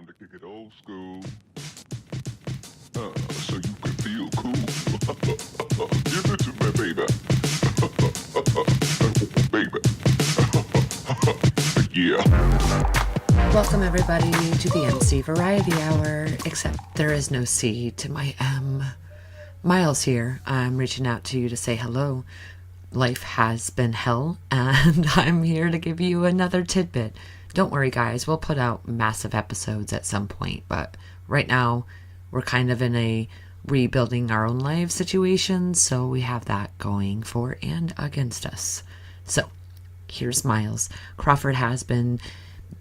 Time to kick it old school. So you can feel cool. Give it to me, baby. Baby. Yeah. Welcome everybody to the MC Variety Hour, except there is no C to my M. Miles here. I'm reaching out to you to say hello. Life has been hell, and I'm here to give you another tidbit. Don't worry, guys. We'll put out massive episodes at some point, but right now we're kind of in a rebuilding our own lives situation, so we have that going for and against us. So, here's Miles. Crawford has been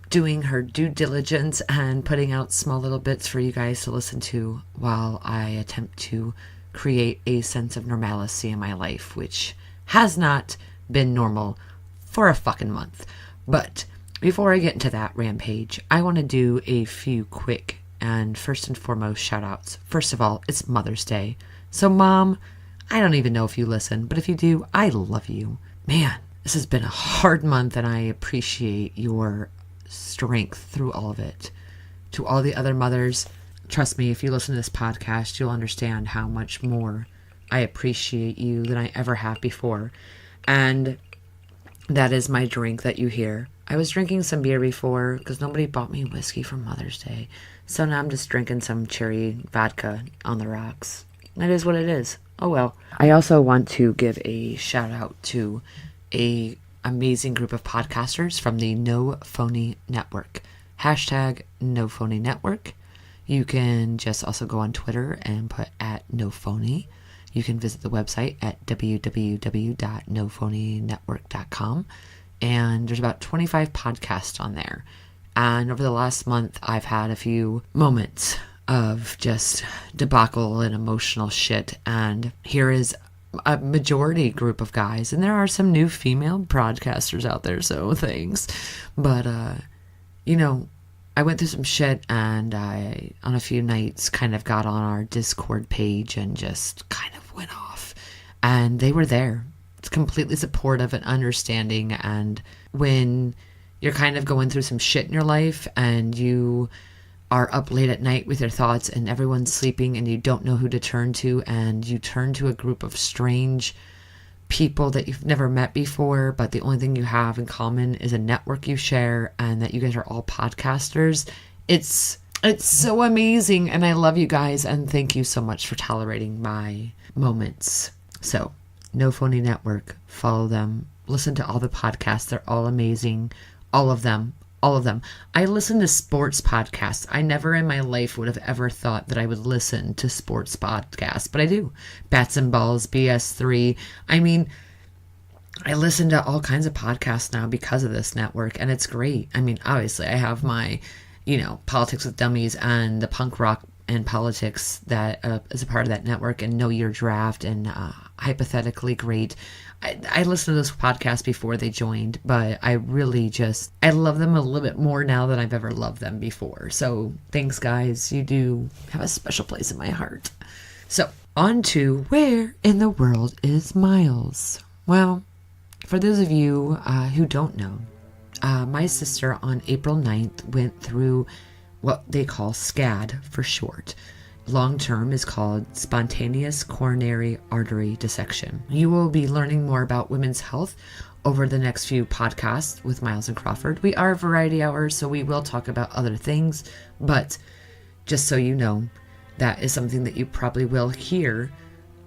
doing her due diligence and putting out small little bits for you guys to listen to while I attempt to create a sense of normalcy in my life, which has not been normal for a fucking month. But before I get into that rampage, I want to do a few quick and first and foremost shout outs. First of all, it's Mother's Day. So Mom, I don't even know if you listen, but if you do, I love you. Man, this has been a hard month and I appreciate your strength through all of it. To all the other mothers, trust me, if you listen to this podcast, you'll understand how much more I appreciate you than I ever have before. And that is my drink that you hear. I was drinking some beer before because nobody bought me whiskey for Mother's Day. So now I'm just drinking some cherry vodka on the rocks. That is what it is. Oh well. I also want to give a shout out to a amazing group of podcasters from the No Phony Network. Hashtag No Phony Network. You can just also go on Twitter and put @NoPhony. You can visit the website at www.nophonynetwork.com. And there's about 25 podcasts on there. And over the last month, I've had a few moments of just debacle and emotional shit. And here is a majority group of guys. And there are some new female broadcasters out there, so thanks. But, I went through some shit and I, on a few nights, kind of got on our Discord page and just kind of went off. And they were there. It's completely supportive and understanding. And when you're kind of going through some shit in your life and you are up late at night with your thoughts and everyone's sleeping and you don't know who to turn to, and you turn to a group of strange people that you've never met before, but the only thing you have in common is a network you share and that you guys are all podcasters. It's so amazing, and I love you guys, and thank you so much for tolerating my moments. So, No Phony Network, follow them, listen to all the podcasts, they're all amazing, all of them. I listen to sports podcasts. I never in my life would have ever thought that I would listen to sports podcasts, but I do. Bats and Balls, BS3. I mean, I listen to all kinds of podcasts now because of this network, and it's great. I mean, obviously, I have my, Politics with Dummies and the punk rock and politics that is a part of that network, and Know Your Draft and Hypothetically Great. I listened to those podcasts before they joined, but I really I love them a little bit more now than I've ever loved them before. So thanks, guys. You do have a special place in my heart. So on to where in the world is Miles? Well, for those of you who don't know, my sister on April 9th went through what they call C.A.D for short. Long term is called spontaneous coronary artery dissection. You will be learning more about women's health over the next few podcasts with Miles and Crawford. We are Variety Hours, so we will talk about other things, but just so you know, that is something that you probably will hear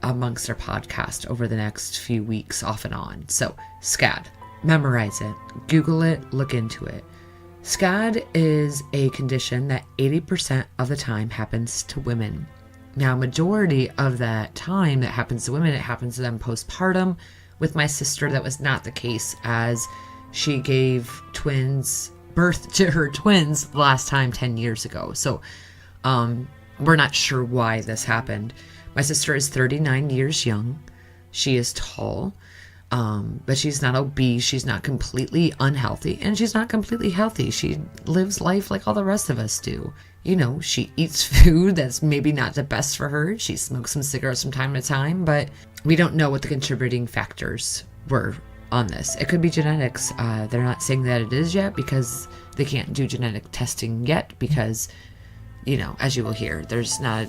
amongst our podcast over the next few weeks off and on. So C.A.D, memorize it, Google it, look into it. C.A.D is a condition that 80% of the time happens to women. Now, majority of that time that happens to women, it happens to them postpartum. With my sister, that was not the case, as she gave birth to her twins the last time 10 years ago. So we're not sure why this happened. My sister is 39 years young. She is tall. But she's not obese, she's not completely unhealthy, and she's not completely healthy. She lives life like all the rest of us do. She eats food that's maybe not the best for her. She smokes some cigarettes from time to time, but we don't know what the contributing factors were on this. It could be genetics. They're not saying that it is yet because They can't do genetic testing yet because, as you will hear, there's not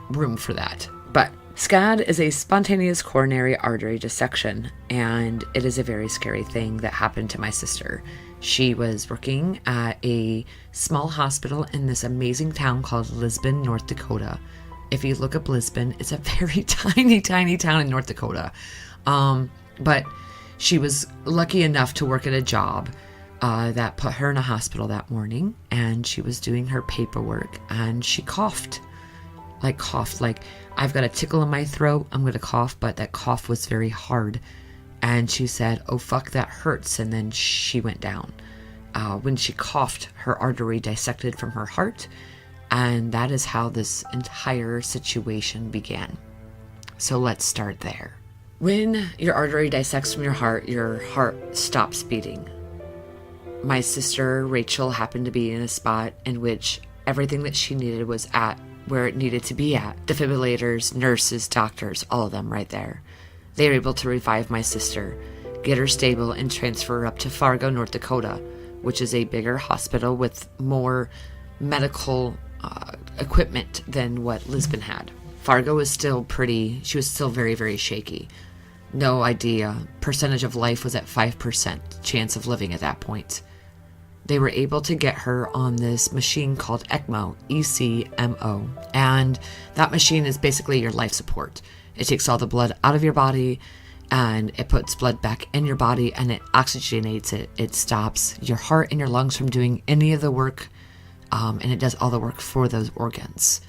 room for that. But C.A.D is a spontaneous coronary artery dissection, and it is a very scary thing that happened to my sister. She was working at a small hospital in this amazing town called Lisbon, North Dakota. If you look up Lisbon, it's a very tiny, tiny town in North Dakota. But she was lucky enough to work at a job that put her in a hospital that morning, and she was doing her paperwork, and she coughed. Like I've got a tickle in my throat, I'm going to cough, but that cough was very hard. And she said, "Oh, fuck, that hurts." And then she went down. When she coughed, her artery dissected from her heart. And that is how this entire situation began. So let's start there. When your artery dissects from your heart stops beating. My sister, Rachel, happened to be in a spot in which everything that she needed was at where it needed to be at. Defibrillators, nurses, doctors, all of them right there. They were able to revive my sister, get her stable, and transfer her up to Fargo, North Dakota, which is a bigger hospital with more medical equipment than what Lisbon had. Fargo was still she was still very, very shaky. No idea. Percentage of life was at 5% chance of living at that point. They were able to get her on this machine called ECMO, ECMO. And that machine is basically your life support. It takes all the blood out of your body and it puts blood back in your body and it oxygenates it. It stops your heart and your lungs from doing any of the work, and it does all the work for those organs.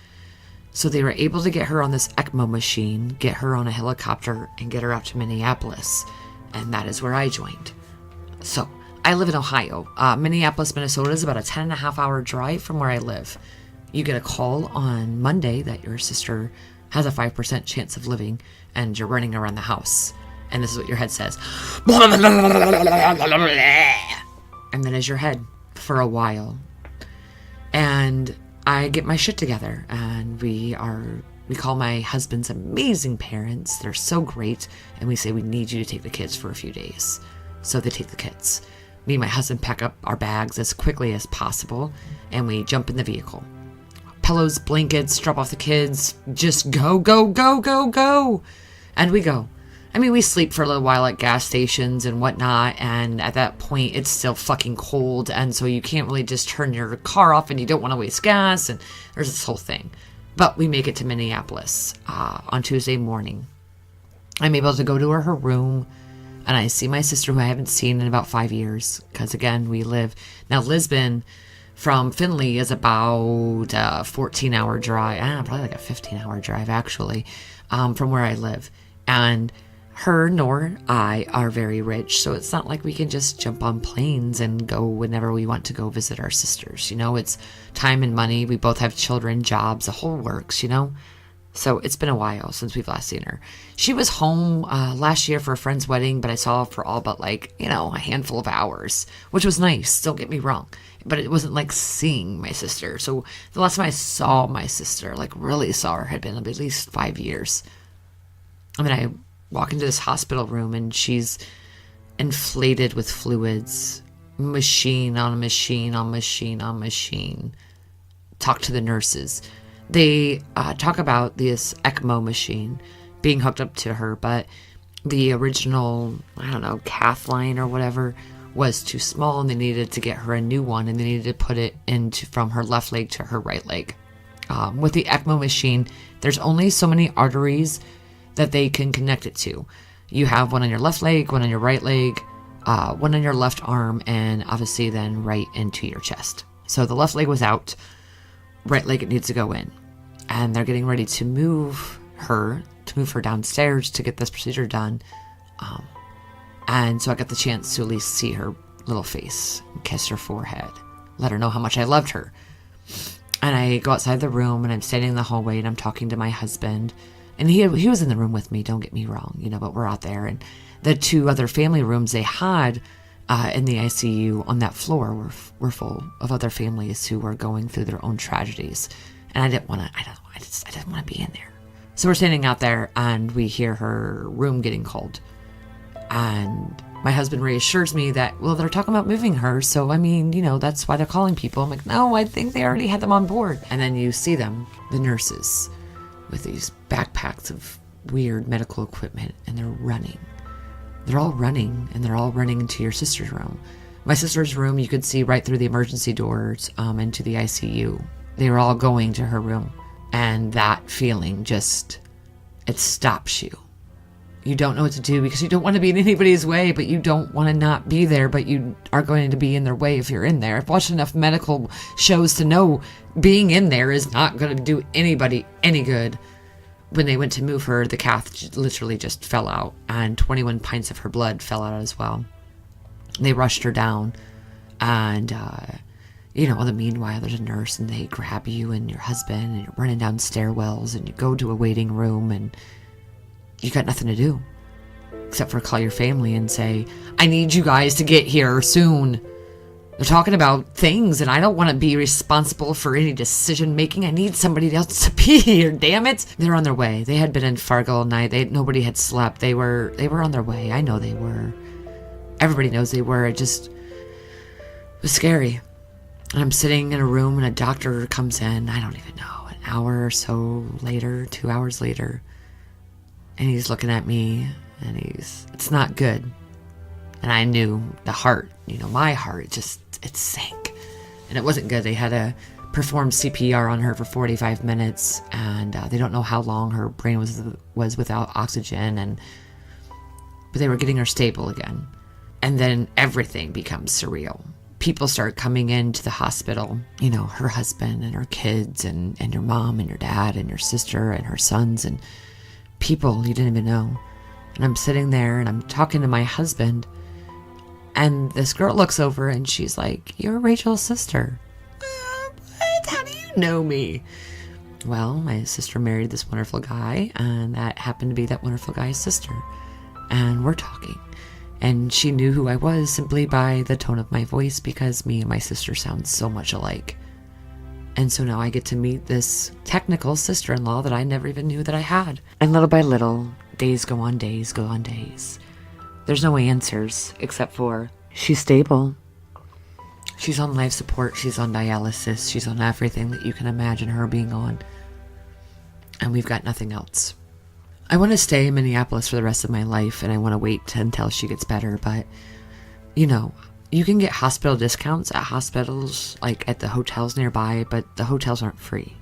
So they were able to get her on this ECMO machine, get her on a helicopter, and get her out to Minneapolis. And that is where I joined. So I live in Ohio. Minneapolis, Minnesota is about a 10.5-hour drive from where I live. You get a call on Monday that your sister has a 5% chance of living, and you're running around the house. And this is what your head says. And then is your head for a while. And I get my shit together, and we call my husband's amazing parents. They're so great. And we say, we need you to take the kids for a few days. So they take the kids. Me and my husband pack up our bags as quickly as possible, and we jump in the vehicle. Pillows, blankets, drop off the kids, just go, go, go, go, go. And we go. I mean, we sleep for a little while at gas stations and whatnot, and at that point, it's still fucking cold, and so you can't really just turn your car off, and you don't want to waste gas, and there's this whole thing. But we make it to Minneapolis on Tuesday morning. I'm able to go to her room, and I see my sister, who I haven't seen in about 5 years, because, again, we live... Now, Lisbon from Findlay is about a 14-hour drive. Probably like a 15-hour drive, actually, from where I live. And her nor I are very rich, so it's not like we can just jump on planes and go whenever we want to go visit our sisters. It's time and money. We both have children, jobs, the whole works, So it's been a while since we've last seen her. She was home last year for a friend's wedding, but I saw her for all but a handful of hours, which was nice. Don't get me wrong. But it wasn't like seeing my sister. So the last time I saw my sister, really saw her, had been at least 5 years. I walk into this hospital room and she's inflated with fluids. Machine on machine on machine on machine. Talk to the nurses. They talk about this ECMO machine being hooked up to her, but the original, cath line or whatever was too small, and they needed to get her a new one, and they needed to put it from her left leg to her right leg. With the ECMO machine, there's only so many arteries that they can connect it to. You have one on your left leg, one on your right leg, one on your left arm, and obviously then right into your chest. So the left leg was out. Right leg, it needs to go in, and they're getting ready to move her downstairs to get this procedure done. And so I got the chance to at least see her little face, kiss her forehead, let her know how much I loved her. And I go outside the room, and I'm standing in the hallway, and I'm talking to my husband, and he was in the room with me. Don't get me wrong, but we're out there, and the 2 other family rooms they had in the ICU on that floor were full of other families who were going through their own tragedies. And I didn't want to be in there. So we're standing out there, and we hear her room getting called. And My husband reassures me that, well, they're talking about moving her. So, I mean, that's why they're calling people. I'm like, no, I think they already had them on board. And then you see them, the nurses, with these backpacks of weird medical equipment, and they're running. They're all running, and they're all running into your sister's room. My sister's room, you could see right through the emergency doors into the ICU. They were all going to her room. And that feeling just, it stops you. You don't know what to do because you don't want to be in anybody's way, but you don't want to not be there, but you are going to be in their way if you're in there. I've watched enough medical shows to know being in there is not going to do anybody any good. When they went to move her, the cath literally just fell out, and 21 pints of her blood fell out as well. They rushed her down, and, in the meanwhile, there's a nurse, and they grab you and your husband, and you're running down stairwells, and you go to a waiting room, and you got nothing to do except for call your family and say, I need you guys to get here soon. They're talking about things, and I don't want to be responsible for any decision making. I need somebody else to be here, damn it. They're on their way. They had been in Fargo all night. Nobody had slept. They were on their way. I know they were. Everybody knows they were. It was scary. And I'm sitting in a room, and a doctor comes in, I don't even know, an hour or so later, 2 hours later. And he's looking at me, and it's not good. And I knew the heart, my heart, it sank. And it wasn't good. They had to perform CPR on her for 45 minutes, and they don't know how long her brain was without oxygen, but they were getting her stable again. And then everything becomes surreal. People start coming into the hospital, her husband and her kids and your mom and your dad and your sister and her sons and people you didn't even know. And I'm sitting there and I'm talking to my husband, and this girl looks over and she's like, you're Rachel's sister. What? How do you know me? Well, my sister married this wonderful guy, and that happened to be that wonderful guy's sister. And we're talking. And she knew who I was simply by the tone of my voice, because me and my sister sound so much alike. And so now I get to meet this technical sister-in-law that I never even knew that I had. And little by little, days go on days go on days. There's no answers except for she's stable. She's on life support. She's on dialysis. She's on everything that you can imagine her being on. And we've got nothing else. I want to stay in Minneapolis for the rest of my life, and I want to wait until she gets better. But, you can get hospital discounts at hospitals, like at the hotels nearby, but the hotels aren't free.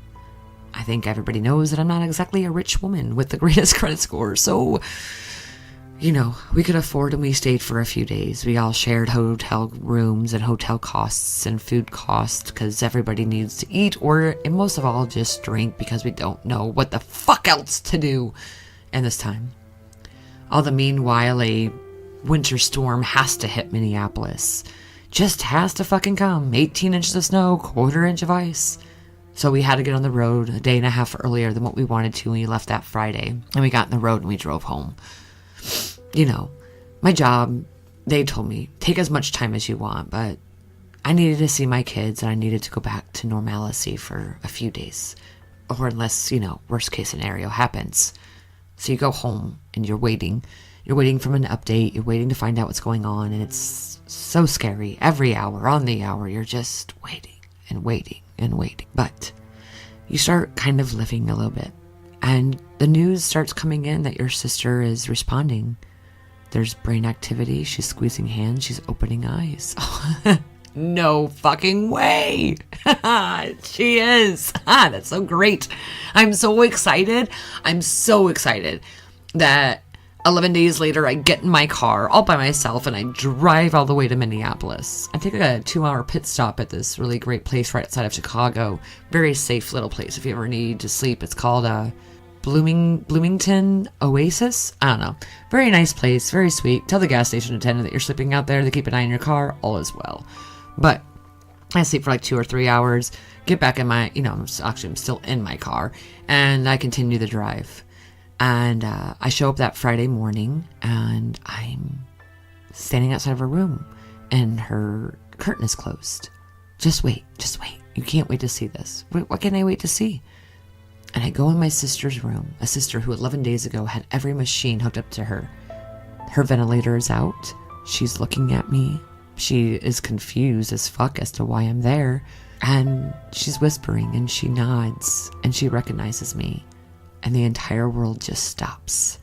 I think everybody knows that I'm not exactly a rich woman with the greatest credit score. So, we could afford, and we stayed for a few days. We all shared hotel rooms and hotel costs and food costs because everybody needs to eat, or, and most of all, just drink, because we don't know what the fuck else to do in this time. All the meanwhile, a winter storm has to hit Minneapolis. Just has to fucking come. 18 inches of snow, quarter inch of ice. So we had to get on the road a day and a half earlier than what we wanted to when we left that Friday. And we got on the road and we drove home. My job, they told me, take as much time as you want, but I needed to see my kids, and I needed to go back to normalcy for a few days. Or unless, worst case scenario happens. So you go home and you're waiting. You're waiting for an update. You're waiting to find out what's going on. And it's so scary. Every hour, on the hour, you're just waiting and waiting and waiting. But you start kind of living a little bit. And the news starts coming in that your sister is responding. There's brain activity. She's squeezing hands. She's opening eyes. No fucking way. She is. That's so great. I'm so excited. I'm so excited that 11 days later, I get in my car all by myself and I drive all the way to Minneapolis. I take a 2-hour pit stop at this really great place right outside of Chicago. Very safe little place if you ever need to sleep. It's called Bloomington Oasis. I don't know. Very nice place. Very sweet. Tell the gas station attendant that you're sleeping out there. They keep an eye on your car. All is well. But I sleep for like 2 or 3 hours. Get back in my, I'm still in my car. And I continue the drive. And I show up that Friday morning, and I'm standing outside of her room, and her curtain is closed. Just wait. You can't wait to see this. What can I wait to see? And I go in my sister's room, a sister who 11 days ago had every machine hooked up to her. Her ventilator is out. She's looking at me. She is confused as fuck as to why I'm there. And she's whispering and she nods and she recognizes me. And the entire world just stops.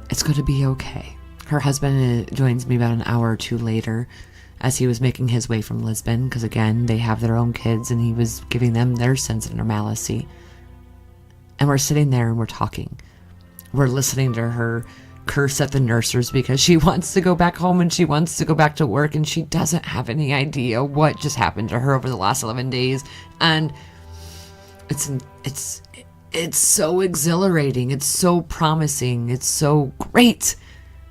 It's going to be okay. Her husband joins me about an hour or two later as he was making his way from Lisbon, because again, they have their own kids and he was giving them their sense of normalcy. And we're sitting there and we're talking. We're listening to her curse at the nurses because she wants to go back home and she wants to go back to work and she doesn't have any idea what just happened to her over the last 11 days. And it's so exhilarating. It's so promising. It's so great.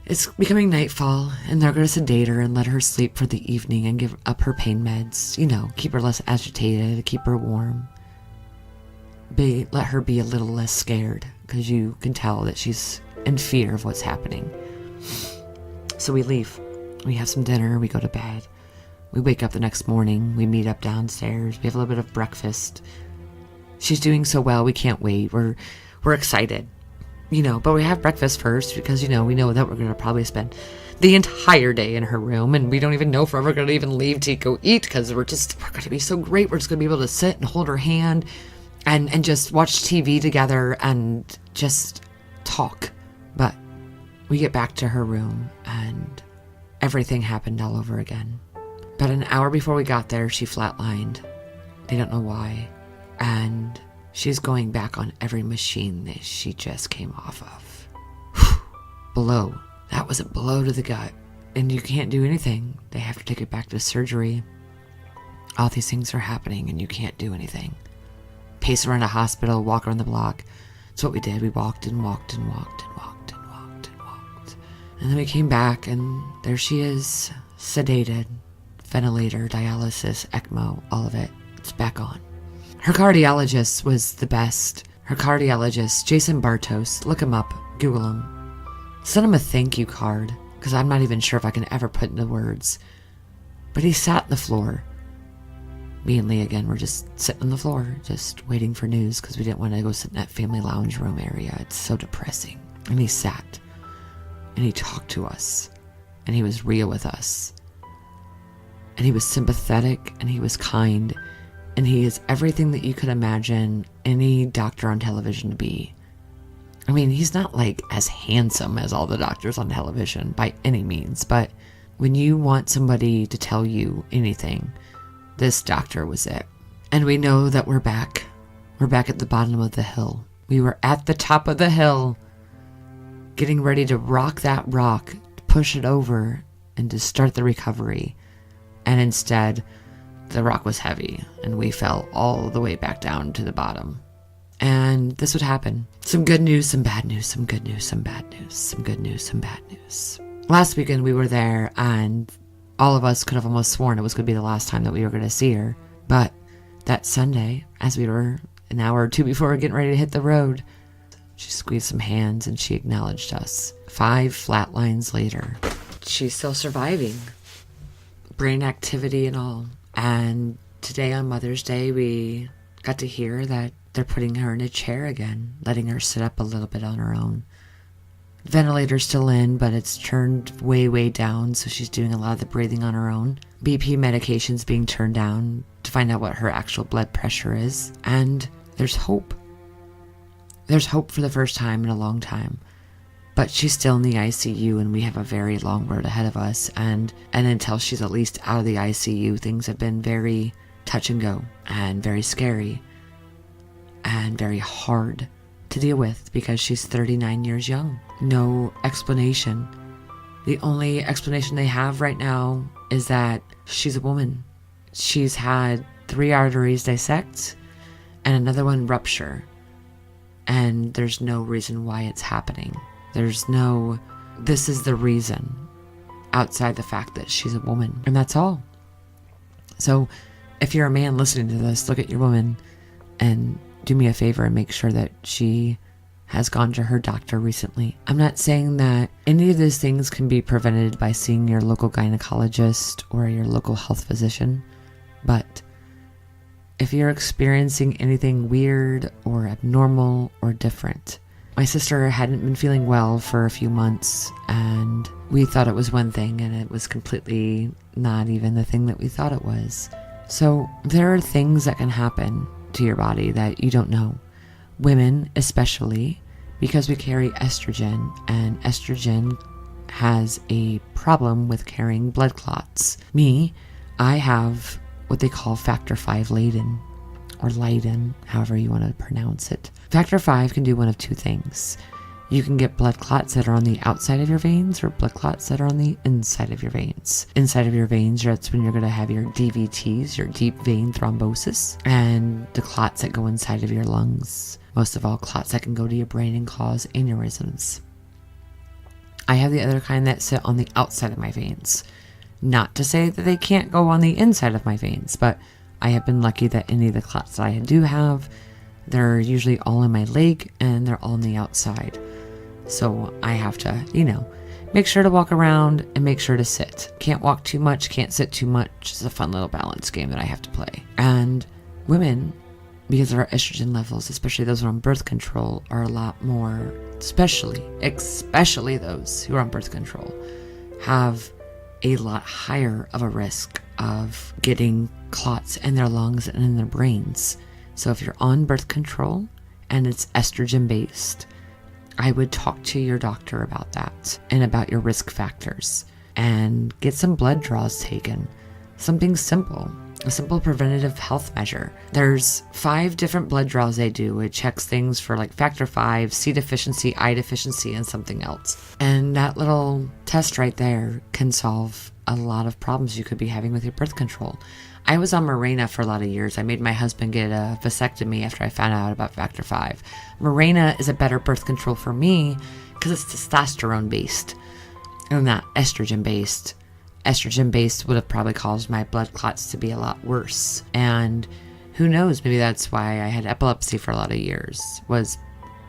It's becoming nightfall, and they're going to sedate her and let her sleep for the evening and give up her pain meds. You know, keep her less agitated, keep her warm. Let her be a little less scared, because you can tell that she's in fear of what's happening. So we leave. We have some dinner. We go to bed. We wake up the next morning. We meet up downstairs. We have a little bit of breakfast. She's doing so well. We can't wait. We're excited. You know, but we have breakfast first because, you know, we know that we're going to probably spend the entire day in her room, and we don't even know if we're ever going to even leave to go eat because we're going to be so great. We're just going to be able to sit and hold her hand and just watch TV together and just talk. But we get back to her room and everything happened all over again. About an hour before we got there, she flatlined. They don't know why. And she's going back on every machine that she just came off of. Blow. That was a blow to the gut. And you can't do anything. They have to take it back to surgery. All these things are happening and you can't do anything. Pace around a hospital, walk around the block. That's what we did. We walked and walked and walked and walked and walked and walked. And then we came back and there she is, sedated, ventilator, dialysis, ECMO, all of it. It's back on. Her cardiologist was the best. Her cardiologist, Jason Bartos, look him up, Google him. Send him a thank you card, because I'm not even sure if I can ever put into words. But he sat on the floor. Me and Lee, again, were just sitting on the floor, just waiting for news, because we didn't want to go sit in that family lounge room area. It's so depressing. And he sat, and he talked to us, and he was real with us. And he was sympathetic, and he was kind, and he is everything that you could imagine any doctor on television to be. I mean, he's not like as handsome as all the doctors on television by any means, but when you want somebody to tell you anything, this doctor was it. And we know that we're back. We're back at the bottom of the hill. We were at the top of the hill, getting ready to rock that rock, push it over, and to start the recovery. And instead, the rock was heavy, and we fell all the way back down to the bottom. And this would happen. Some good news, some bad news, some good news, some bad news, some good news, some bad news. Last weekend we were there, and all of us could have almost sworn it was going to be the last time that we were going to see her. But that Sunday, as we were an hour or two before we were getting ready to hit the road, she squeezed some hands and she acknowledged us. 5 flat lines later, she's still surviving. Brain activity and all. And today on Mother's Day, we got to hear that they're putting her in a chair again, letting her sit up a little bit on her own. Ventilator's still in, but it's turned way, way down, so she's doing a lot of the breathing on her own. BP medication's being turned down to find out what her actual blood pressure is. And there's hope. There's hope for the first time in a long time. But she's still in the ICU, and we have a very long road ahead of us. And until she's at least out of the ICU, things have been very touch and go, and very scary, and very hard to deal with because she's 39 years young. No explanation. The only explanation they have right now is that she's a woman. She's had 3 arteries dissect and another one rupture. And there's no reason why it's happening. There's no, this is the reason, outside the fact that she's a woman. And that's all. So if you're a man listening to this, look at your woman and do me a favor and make sure that she has gone to her doctor recently. I'm not saying that any of these things can be prevented by seeing your local gynecologist or your local health physician, but if you're experiencing anything weird or abnormal or different, My sister hadn't been feeling well for a few months, and we thought it was one thing, and it was completely not even the thing that we thought it was. So there are things that can happen to your body that you don't know. Women especially, because we carry estrogen, and estrogen has a problem with carrying blood clots. Me, I have what they call factor V Leiden, or Leiden, however you want to pronounce it. Factor V can do one of two things. You can get blood clots that are on the outside of your veins, or blood clots that are on the inside of your veins. Inside of your veins, that's when you're going to have your DVTs, your deep vein thrombosis, and the clots that go inside of your lungs. Most of all, clots that can go to your brain and cause aneurysms. I have the other kind that sit on the outside of my veins. Not to say that they can't go on the inside of my veins, but I have been lucky that any of the clots that I do have, they're usually all in my leg and they're all on the outside. So I have to, make sure to walk around and make sure to sit. Can't walk too much, can't sit too much. It's a fun little balance game that I have to play. And women, because of our estrogen levels, especially those who are on birth control, are a lot more, especially those who are on birth control, have a lot higher of a risk of getting clots in their lungs and in their brains. So if you're on birth control and it's estrogen based, I would talk to your doctor about that and about your risk factors and get some blood draws taken. Something simple, a simple preventative health measure. There's 5 different blood draws they do. It checks things for like factor V, C deficiency, I deficiency, and something else. And that little test right there can solve a lot of problems you could be having with your birth control. I was on Mirena for a lot of years. I made my husband get a vasectomy after I found out about factor V. Mirena is a better birth control for me because it's testosterone based and not estrogen based. Estrogen based would have probably caused my blood clots to be a lot worse. And who knows, maybe that's why I had epilepsy for a lot of years, was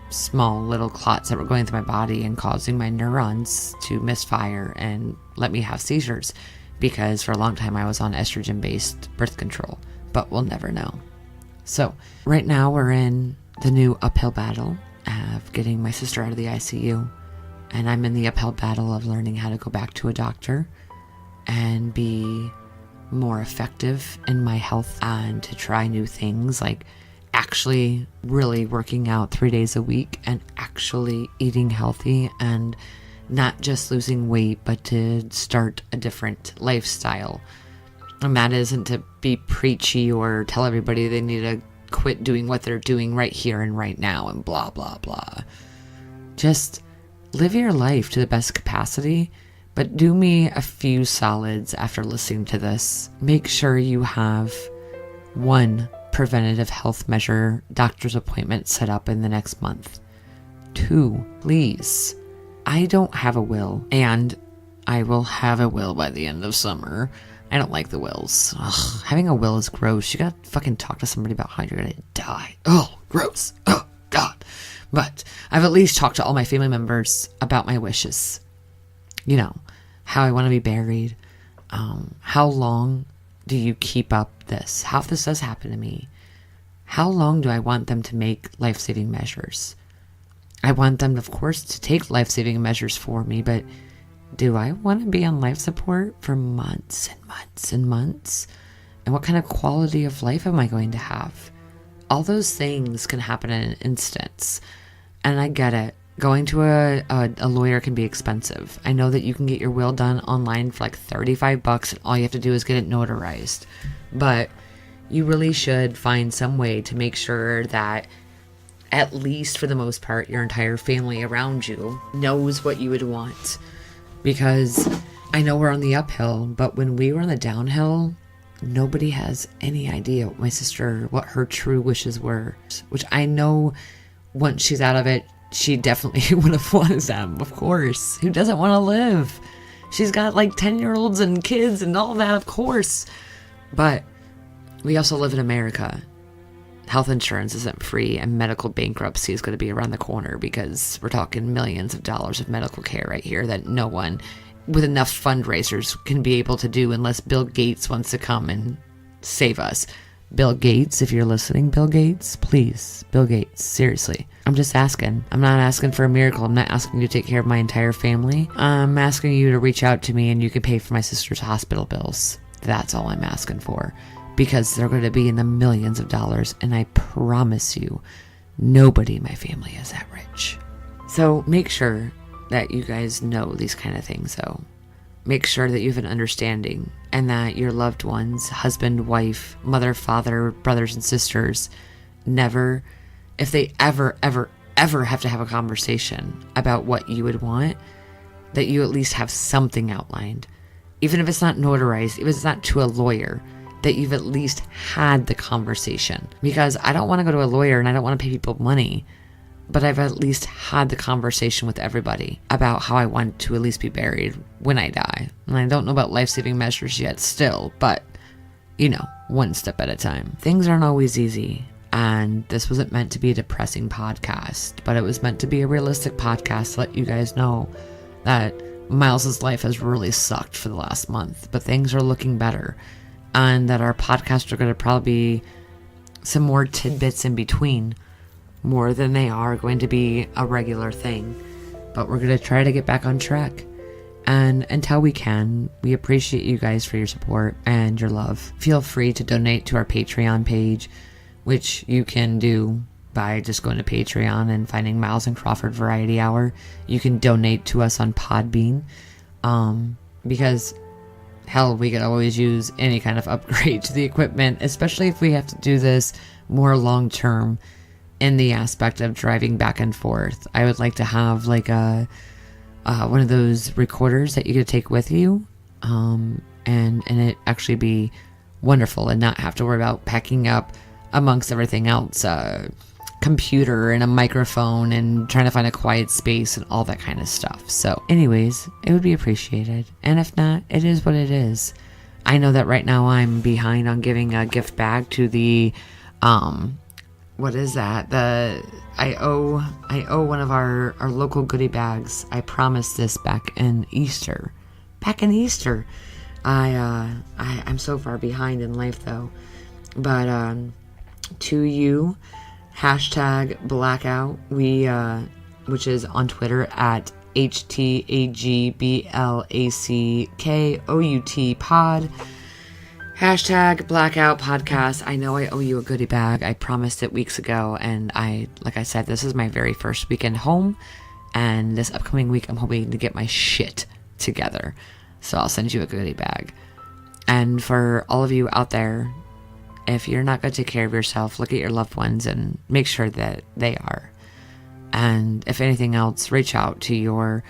small little clots that were going through my body and causing my neurons to misfire and let me have seizures, because for a long time I was on estrogen based birth control, but we'll never know. So right now we're in the new uphill battle of getting my sister out of the ICU, and I'm in the uphill battle of learning how to go back to a doctor and be more effective in my health and to try new things like actually really working out 3 days a week and actually eating healthy and not just losing weight, but to start a different lifestyle. And that isn't to be preachy or tell everybody they need to quit doing what they're doing right here and right now and blah, blah, blah. Just live your life to the best capacity. But do me a few solids after listening to this. Make sure you have 1 preventative health measure doctor's appointment set up in the next month. 2, please. I don't have a will, and I will have a will by the end of summer. I don't like the wills. Ugh, having a will is gross. You gotta fucking talk to somebody about how you're gonna die. Oh, gross. Oh, God. But I've at least talked to all my family members about my wishes. How I want to be buried. How long do you keep up this? How if this does happen to me, how long do I want them to make life-saving measures? I want them, of course, to take life-saving measures for me, but do I want to be on life support for months and months and months? And what kind of quality of life am I going to have? All those things can happen in an instance. And I get it. Going to a lawyer can be expensive. I know that you can get your will done online for like $35 and all you have to do is get it notarized. But you really should find some way to make sure that, at least for the most part, your entire family around you knows what you would want. Because I know we're on the uphill, but when we were on the downhill, nobody has any idea what my sister, what her true wishes were. Which I know once she's out of it, she definitely would have wanted them, of course. Who doesn't want to live? She's got like 10-year-olds and kids and all that, of course. But we also live in America. Health insurance isn't free, and medical bankruptcy is going to be around the corner because we're talking millions of dollars of medical care right here that no one with enough fundraisers can be able to do unless Bill Gates wants to come and save us. Bill Gates, if you're listening, Bill Gates, please, Bill Gates, seriously. I'm just asking. I'm not asking for a miracle. I'm not asking you to take care of my entire family. I'm asking you to reach out to me and you can pay for my sister's hospital bills. That's all I'm asking for, because they're going to be in the millions of dollars, and I promise you, nobody in my family is that rich. So make sure that you guys know these kind of things, though. Make sure that you have an understanding, and that your loved ones, husband, wife, mother, father, brothers and sisters, never, if they ever have to have a conversation about what you would want, that you at least have something outlined. Even if it's not notarized, if it's not to a lawyer, that you've at least had the conversation. Because I don't want to go to a lawyer and I don't want to pay people money, but I've at least had the conversation with everybody about how I want to at least be buried when I die. And I don't know about life-saving measures yet still, but, you know, one step at a time. Things aren't always easy. And this wasn't meant to be a depressing podcast, but it was meant to be a realistic podcast to let you guys know that Miles's life has really sucked for the last month, but things are looking better, and that our podcasts are going to probably be some more tidbits in between, more than they are going to be a regular thing. But we're going to try to get back on track, and until we can, we appreciate you guys for your support and your love. Feel free to donate to our Patreon page, which you can do by just going to Patreon and finding Miles and Crawford Variety Hour. You can donate to us on Podbean, because hell, we could always use any kind of upgrade to the equipment, especially if we have to do this more long term in the aspect of driving back and forth. I would like to have like a one of those recorders that you could take with you, and it actually be wonderful and not have to worry about packing up amongst everything else, computer and a microphone and trying to find a quiet space and all that kind of stuff. So anyways, it would be appreciated. And if not, it is what it is. I know that right now I'm behind on giving a gift bag to the what is that? I owe one of our local goodie bags. I promised this back in Easter. I'm so far behind in life though. But to you, hashtag blackout, which is on Twitter at HTAGBLACKOUT pod. Hashtag blackout podcast. I know I owe you a goodie bag. I promised it weeks ago, and like I said, this is my very first weekend home, and this upcoming week I'm hoping to get my shit together. So I'll send you a goodie bag. And for all of you out there, if you're not going to take care of yourself, look at your loved ones and make sure that they are. And if anything else, reach out to your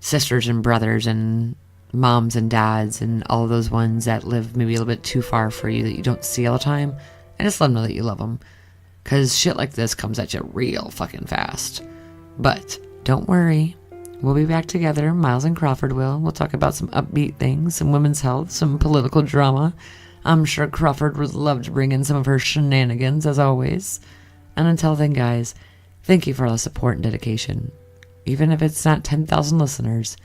sisters and brothers and moms and dads and all of those ones that live maybe a little bit too far for you that you don't see all the time, and just let them know that you love them. Because shit like this comes at you real fucking fast. But don't worry. We'll be back together. Miles and Crawford will. We'll talk about some upbeat things, some women's health, some political drama. I'm sure Crawford would love to bring in some of her shenanigans, as always. And until then, guys, thank you for all the support and dedication. Even if it's not 10,000 listeners,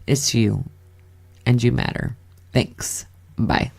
it's you. And you matter. Thanks. Bye.